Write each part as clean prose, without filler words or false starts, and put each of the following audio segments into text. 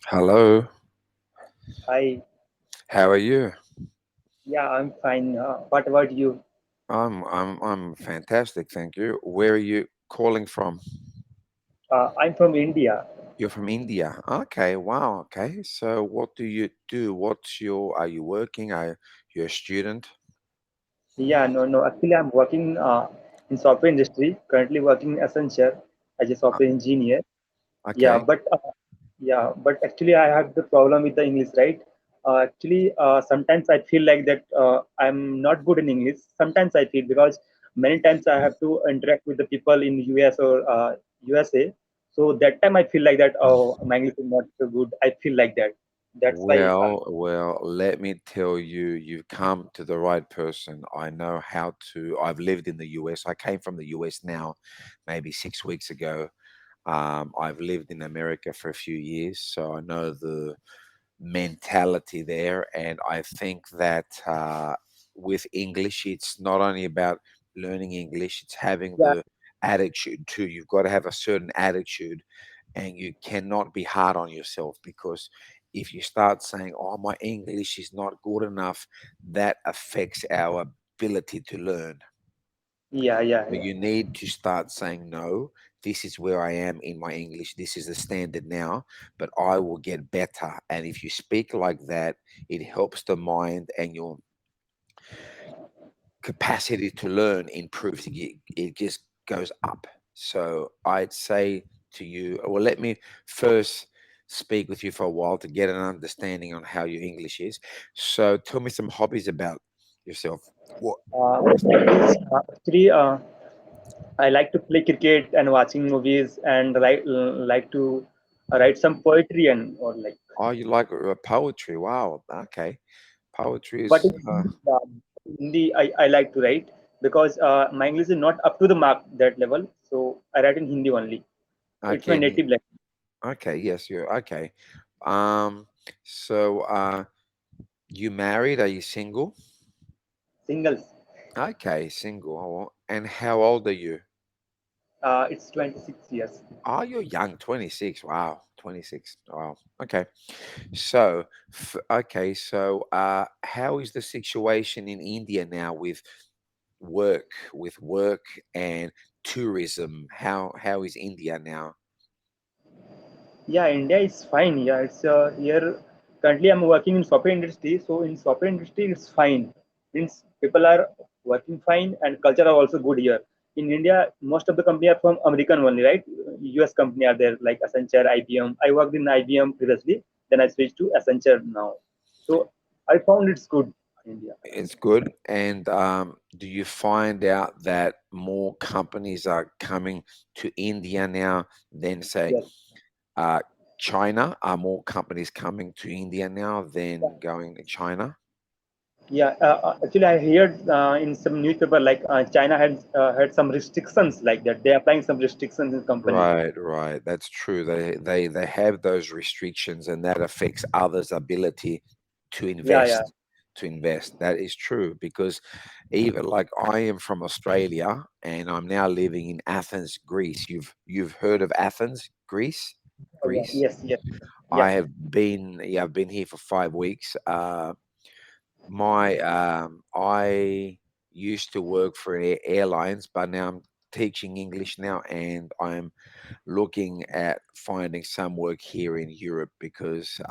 Hello, Hi. how are you? Yeah, I'm fine. What about you? I'm fantastic, thank you. Where are you calling from? I'm from India. You're from India. Okay, wow. Okay, so what do you do? Are you working? Are you a student? Yeah, no. Actually, I'm working in software industry. Currently working in Accenture as a Uh, software engineer. Yeah, Okay. but actually, I have the problem with the English, right? Sometimes I feel like that I'm not good in English. Sometimes I feel because many times I have to interact with the people in US or USA. So that time I feel like that. Oh, my English is not so good. I feel like that. That's why. Let me tell you, you've come to the right person. I know how to. I've lived in the US. I came from the US now, maybe 6 weeks ago. I've lived in America for a few years, so I know the mentality there. And I think that with English, it's not only about learning English, it's having Yeah, the attitude too. You've got to have a certain attitude, and you cannot be hard on yourself because if you start saying, "Oh, my English is not good enough," that affects our ability to learn. So yeah. you need to start saying, no, this is where I am in my English. This is the standard now, but I will get better. And if you speak like that, it helps the mind and your capacity to learn improves. It just goes up. So I'd say to you, well, let me first speak with you for a while to get an understanding on how your English is. So tell me some hobbies about yourself. What? Actually, I like to play cricket and watching movies and like to write some poetry and or like. Oh, you like poetry? Wow. Okay. Poetry But is in Hindi, I like to write because my English is not up to the mark that level. So I write in Hindi only. It's my okay. native language. Okay, yes, you're okay. Um, so you married? Are you single? Singles. Okay, single. Oh, and how old are you? It's 26 years. Oh, you're young, 26. Wow, 26. Wow. Okay. So, how is the situation in India now with work and tourism? How is India now? Yeah, India is fine. Yeah, it's here. Currently, I'm working in software industry. So in software industry, it's fine. Means people are working fine and culture are also good here. In India, most of the company are from American only, right? US company are there like Accenture, IBM. I worked in IBM previously. Then I switched to Accenture now. So I found it's good in India. It's good. And do you find out that more companies are coming to India now than, say, Yes. uh, China? Are more companies coming to India now than going to China? Yeah, actually, I heard in some newspaper like China had some restrictions like that. They are applying some restrictions in company. Right, right. That's true. They have those restrictions, and that affects others' ability to Yeah. invest. To invest. That is true because even like I am from Australia and I'm now living in Athens, Greece. You've heard of Athens, Greece? Yeah. Greece. Yes. Yeah. I've been here for 5 weeks. I used to work for airlines, but now I'm teaching English now, and I'm looking at finding some work here in Europe because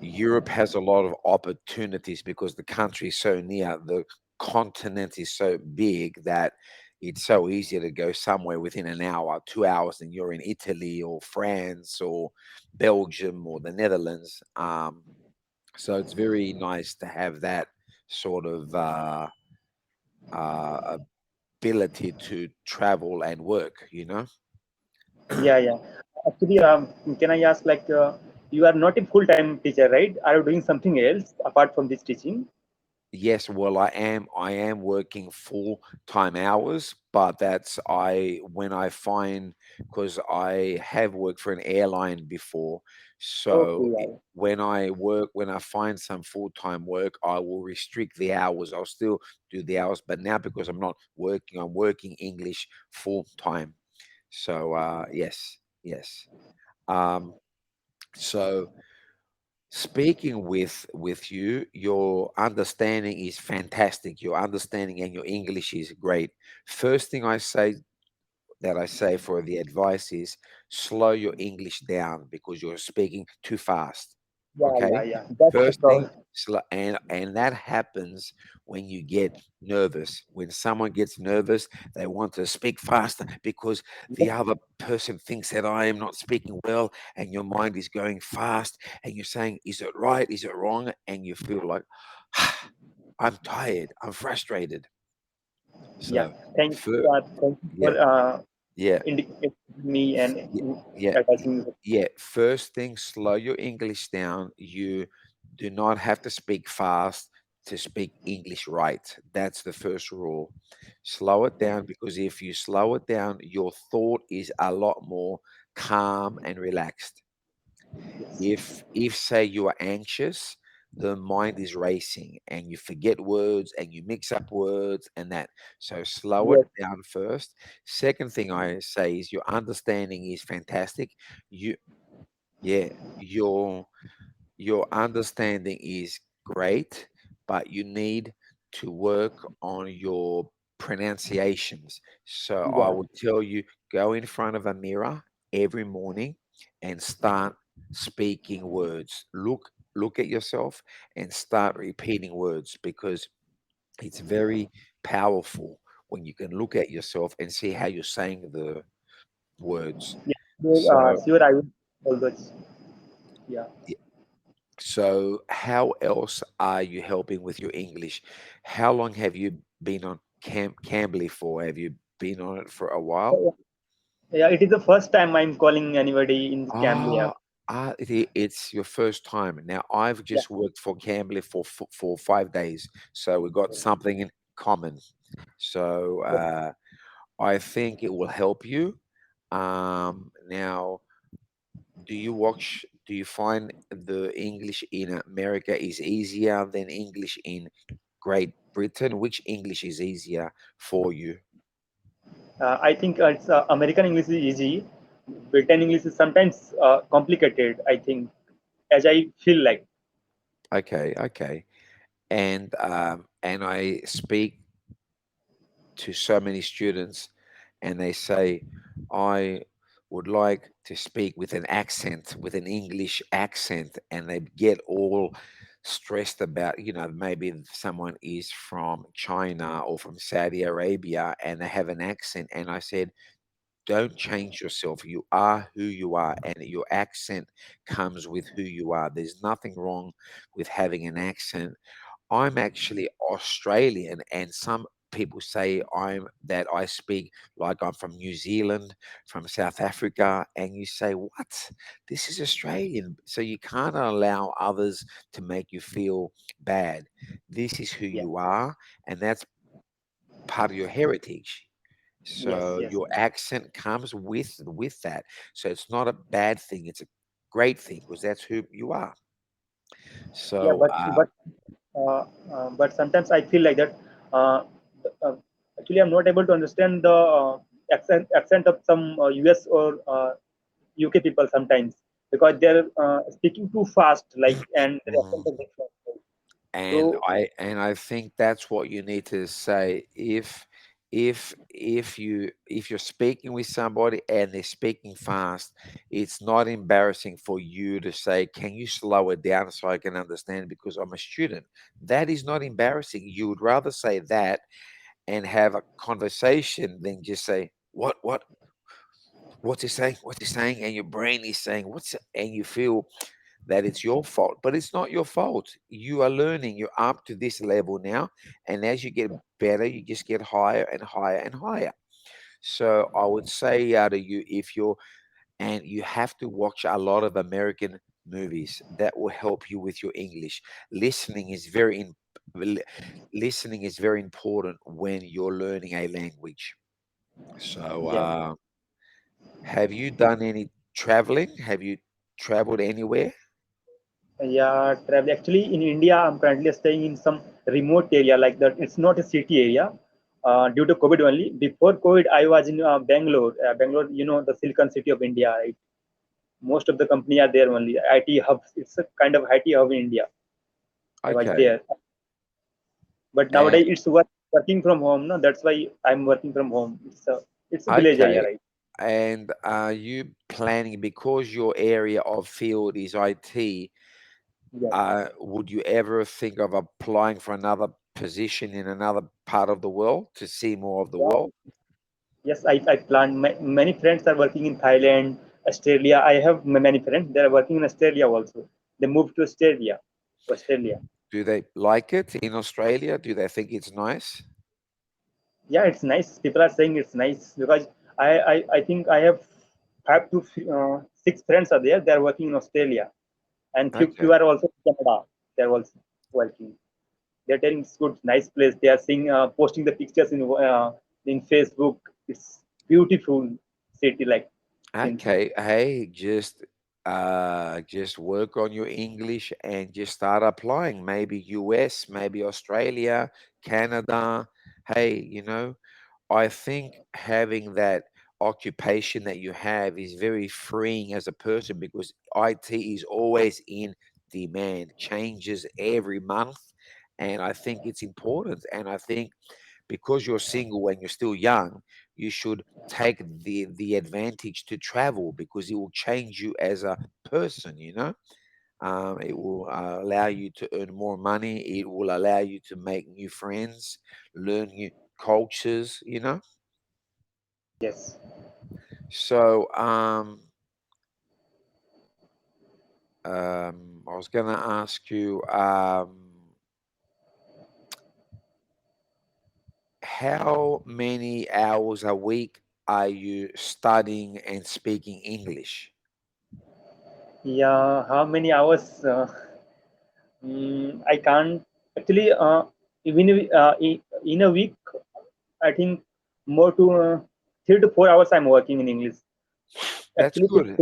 Europe has a lot of opportunities because the country is so near, the continent is so big that it's so easy to go somewhere within an hour, 2 hours, and you're in Italy or France or Belgium or the Netherlands. So it's very nice to have that sort of uh, ability to travel and work. Yeah. Actually, can I ask like you are not a full-time teacher, right? Are you doing something else apart from this teaching? Yes, well, I am working full-time hours, but that's I when I find because I have worked for an airline before, Okay. so Yeah. when I find some full-time work, I will restrict the hours. I'll still do the hours, but now because I'm not working, I'm working English full-time. So yes, yes. Um, So speaking with you, your understanding is fantastic. Your understanding and your English is great. First thing I say for the advice is slow your English down because you're speaking too fast. Yeah, yeah, Okay? yeah. That's the First thing, problem. slow, and that happens when you get nervous. When someone gets nervous, they want to speak faster because Yes, the other person thinks that I am not speaking well, and your mind is going fast, and you're saying, "Is it right? Is it wrong?" And you feel like, "I'm tired. I'm frustrated." yeah. So, Thank for thank you for yeah, yeah. indicating me and Yeah, yeah, advising me. yeah. First thing, slow your English down. You do not have to speak fast to speak English right. That's the first rule. Slow it down because if you slow it down, your thought is a lot more calm and relaxed. Yes, If say you are anxious, the mind is racing and you forget words and you mix up words and that. So slow it yes, down first. Second thing I say is your understanding is fantastic. You yeah, your understanding is great, but you need to work on your pronunciations. So I yeah, would tell you go in front of a mirror every morning and start speaking words. Look at yourself and start repeating words because it's very powerful when you can look at yourself and see how you're saying the words. yeah. So Sure, I will always. Yeah. So, how else are you helping with your English? How long have you been on Cambly for? Have you been on it for a while? Yeah, it is the first time I'm calling anybody in Cambly Ah, app. it's your first time. Now, I've Yeah. just worked for Cambly for 5 days, so we got something in common. So, I think it will help you. Now, do you find the English in America is easier than English in Great Britain? Which English is easier for you? I think it's American English is easy. Britain English is sometimes complicated. I think, as I feel like. Okay, okay. And I speak to so many students and they say, I would like to speak with an accent, with an English accent, and they get all stressed about, maybe someone is from China or from Saudi Arabia and they have an accent. And I said, don't change yourself. You are who you are, and your accent comes with who you are. There's nothing wrong with having an accent. I'm actually Australian, and some people say I speak like I'm from New Zealand, from South Africa, and you say, "What? This is Australian." So you can't allow others to make you feel bad. This is who Yeah. you are, and that's part of your heritage. Yes. So Yes. your accent comes with that. So it's not a bad thing; it's a great thing because that's who you are. Yeah. So But sometimes I feel like that. Uh, uh, Actually, I'm not able to understand the accent of some US or UK people sometimes because they're speaking too fast, like, and the accent is different. and So I think that's what you need to say. If you're speaking with somebody and they're speaking fast, it's not embarrassing for you to say, "Can you slow it down so I can understand?" Because I'm a student. That is not embarrassing. You would rather say that and have a conversation than just say, what's he saying? What's he saying?" And your brain is saying, and you feel that it's your fault, but it's not your fault. You are learning. You're up to this level now, and as you get better, you just get higher and higher and higher. So I would say to you, if you're and you have to watch a lot of American movies that will help you with your English. Listening is li- listening is very important when you're learning a language. So, yeah. have you done any traveling? Have you traveled anywhere? Yeah, travel. Actually, in India, I'm currently staying in some remote area like that. It's not a city area due to COVID only. Before COVID, I was in Bangalore. Bangalore, the Silicon City of India, right? Most of the company are there only. IT hubs. It's a kind of IT hub in India. I was Okay. there, but And nowadays it's working from home. No, that's why I'm working from home. It's a village area, okay. right? And are you planning, because your area of field is IT, Yes. would you ever think of applying for another position in another part of the world to see more of the Yeah. world? Yes, I plan. Many friends are working in Thailand, Australia. I have many friends. They are working in Australia also. They moved to Australia. Australia. Do they like it in Australia? Do they think it's nice? Yeah, it's nice. People are saying it's nice because I think I have 5 to 6 friends are there. They are working in Australia, and few Okay. are also in Canada. They are also working. They're telling it's good, nice place. They are seeing, posting the pictures in Facebook. It's beautiful city, like since. Okay. Hey, just work on your English and just start applying. Maybe US, maybe Australia, Canada. Hey, I think having that occupation that you have is very freeing as a person because IT is always in demand, changes every month. And I think it's important. And I think because you're single and you're still young, you should take the advantage to travel because it will change you as a person. It will allow you to earn more money. It will allow you to make new friends, learn new cultures. Yes. So, I was gonna ask you, how many hours a week are you studying and speaking English? Yeah. How many hours? I can't actually. In a week, I think more to 3 to 4 hours I'm working in English. That's Actually, good.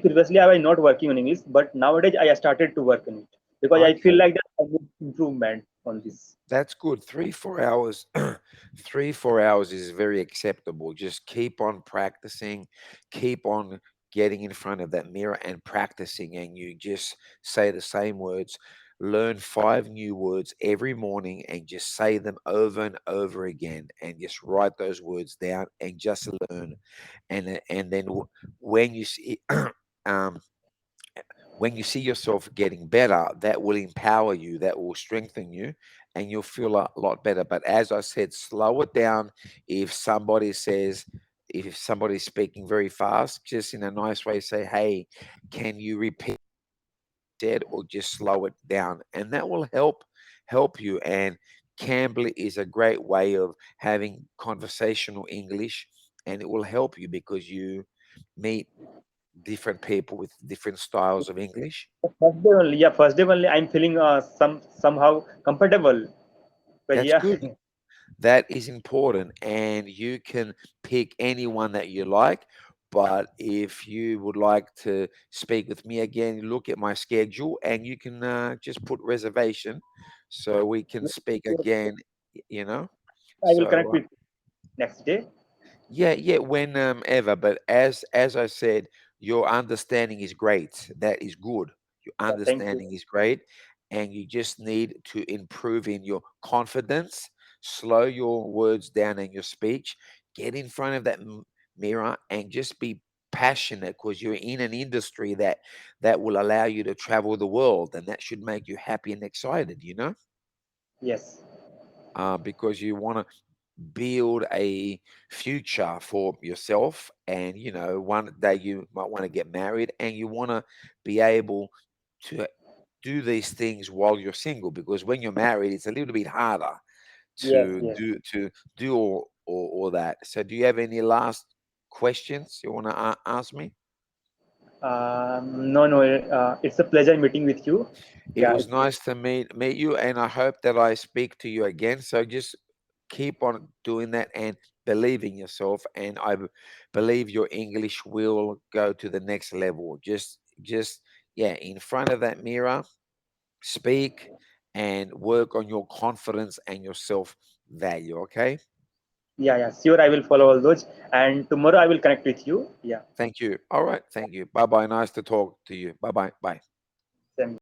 previously I was not working on English, but nowadays I started to work on it because I feel Okay. like that I need improvement on this. That's good. 3, 4 hours, 3, 4 hours is very acceptable. Just keep on practicing, keep on getting in front of that mirror and practicing. And you just say the same words. Learn 5 new words every morning and just say them over and over again. And just write those words down and just learn. And then when you see, um, when you see yourself getting better, that will empower you, that will strengthen you, and you'll feel a lot better. But as I said, slow it down. If somebody says, if somebody's speaking very fast, just in a nice way, say, "Hey, can you repeat that?" Or just slow it down, and that will help you. And Cambly is a great way of having conversational English, and it will help you because you meet different people with different styles of English. First day only, yeah, first day only I'm feeling somehow comfortable. But That's yeah, good. That is important, and you can pick anyone that you like. But if you would like to speak with me again, look at my schedule, and you can just put reservation, so we can speak again. You know. I will So connect with you next day. yeah, yeah, when ever. But as I said, your understanding is great. That is good. Your Yeah, thank you. understanding is great, and you just need to improve in your confidence. Slow your words down in your speech. Get in front of that mirror and just be passionate because you're in an industry that will allow you to travel the world, and that should make you happy and excited. Yes, Because you want to build a future for yourself, and one day you might want to get married and you want to be able to do these things while you're single, because when you're married it's a little bit harder yes, to yes. do all that. So do you have any last questions you want to ask me? No, no, it's a pleasure meeting with you. It Yeah, was nice to meet you, and I hope that I speak to you again. So just keep on doing that and believe in yourself, and believe your English will go to the next level. Just yeah, in front of that mirror, speak and work on your confidence and your self value. Okay. Yeah, yeah, sure. I will follow all those, and tomorrow I will connect with you. Yeah, Thank you. All right. Thank you. Bye bye. Nice to talk to you. Bye bye. Bye. same.